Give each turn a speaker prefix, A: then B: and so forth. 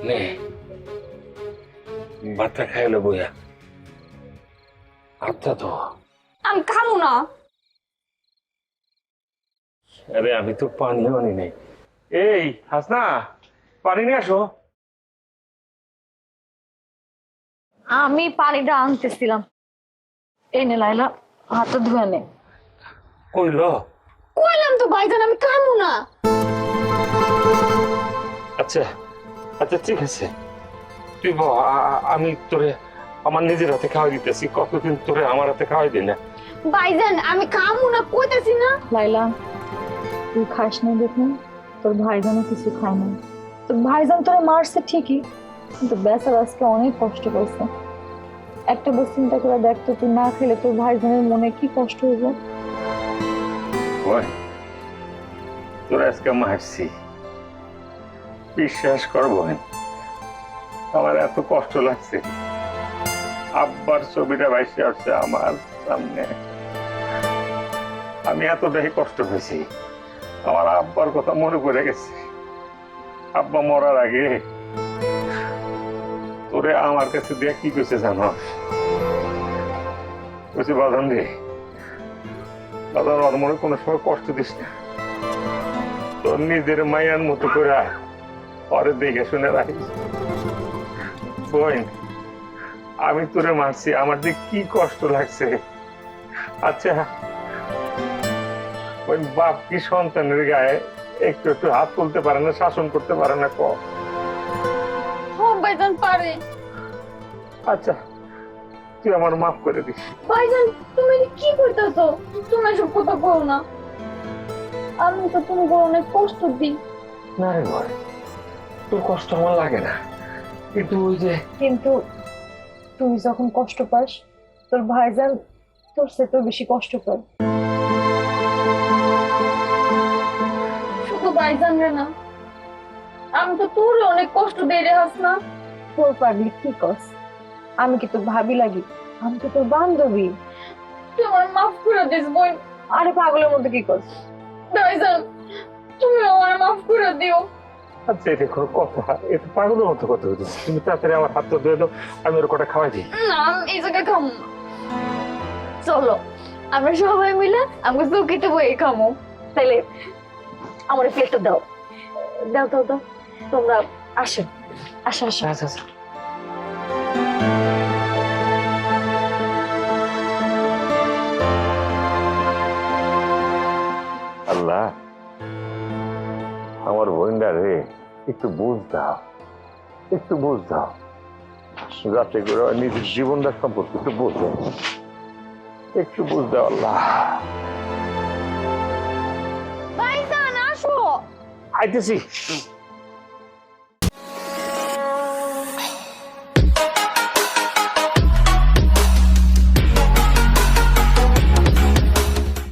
A: নে ভাতটা খাইলে বইয়া আচ্ছা তো।
B: আমি খাবো না।
A: আরে আমি তো পানিও আনি নাই। এই হাসনা, পানি নিয়ে আসো।
B: আমি পানিটা আনতেছিলাম। এই নে লাইলা, হাতটা ধুয়ে নে।
A: কইল
B: কইলাম তো ভাইজান আমি খাবো না।
A: আচ্ছা আচ্ছা ঠিক আছে, তুই আমি তোরে আমার নিজের হাতে খাওয়াই দিতেছি। কতদিন তোরে আমার হাতে খাওয়াই দিই না।
B: ভাইজান আমি খাবো না কইতাছি না। লাইলা তুই খাস না দেখুন, তোর ভাইজানও কিছু খায় না। তোর ভাইজান তোরা মারছে ঠিকই, কিন্তু বেচার আজকে অনেক কষ্ট করছে। একটা বার চিন্তা করে দেখ তো, তুই না খেলে তোর ভাইজানের মনে কি কষ্ট হইবে।
A: ওই তোরা আজকে মারছি, বিশ্বাস করবো আমার এত কষ্ট লাগছে। আব্বার ছবিটা ভাইসে আসছে আমার সামনে, আমি এতটাই কষ্ট পেয়েছি। আমার আব্বার কথা মনে পড়ে গেছে। আব্বা মরার আগে তোরে আমার কাছে দিয়ে কি কইছে জানো? কইছে বাঁধন রে, বাঁধন ওর মনে কোনো সময় কষ্ট দিস না, তোর নিজের মায়ার মতো করে পরে দেখে শুনে রাখিস। বোন, আমি তোরে মারছি, আমার যে কি কষ্ট লাগছে। আচ্ছা ওই বাপ কি সন্তানের গায়ে একটু একটু হাত তুলতে পারে না, শাসন করতে পারে না? ক
B: ভাইজান পারে।
A: আচ্ছা তুই আমার মাফ করে দিস।
B: ভাইজান তুমি কি করতেছো? তুমি এসব কথা বলো না। আমি তো তোমাকে অনেক কষ্ট দিই।
A: না রে ভাই, তোর কষ্ট আমার লাগে না, কিন্তু ওই যে
B: কিন্তু তুই যখন কষ্ট পাস, তোর ভাইজান তোর চেয়ে বেশি কষ্ট পায়। শুধু ভাইজান রে না, আমি তো তোর অনেক কষ্ট দেই রে হাসনা। তোর পাগলি কি কস? আমি কি তোর ভাবি লাগি? আমি তো তোর বান্ধবী। তুই আমার মাফ করে দিস বোন। আরে পাগলের মতো কি কস? ভাইজান তুমি আমার মাফ করে দিও।
A: আচ্ছা এটা কোনো কথা? এটা পাগলের মতো কথা হচ্ছে। তুমি তাড়াতাড়ি আমার হাতটা ধুয়ে দাও, আমি ওর কটা খাওয়াই দিই।
B: না আমি এই জায়গায় খাবো না। চলো আমরা সবাই মিলে আমাকে চৌকিতে বয়ে খামো। তাইলে আমার প্লেটটা দাও, দাও দাও দাও। তোমরা আসো আসো আসো।
A: আচ্ছা আচ্ছা আল্লাহ, আমার বোনটা রে একটু বুঝ দাও, একটু বুঝ দাও, যাতে করে নিজের জীবনটা সম্পর্কে একটু বুঝো, একটু বুঝ দাও আল্লাহ।
B: ভাইজান আসো।
A: আইতেছি।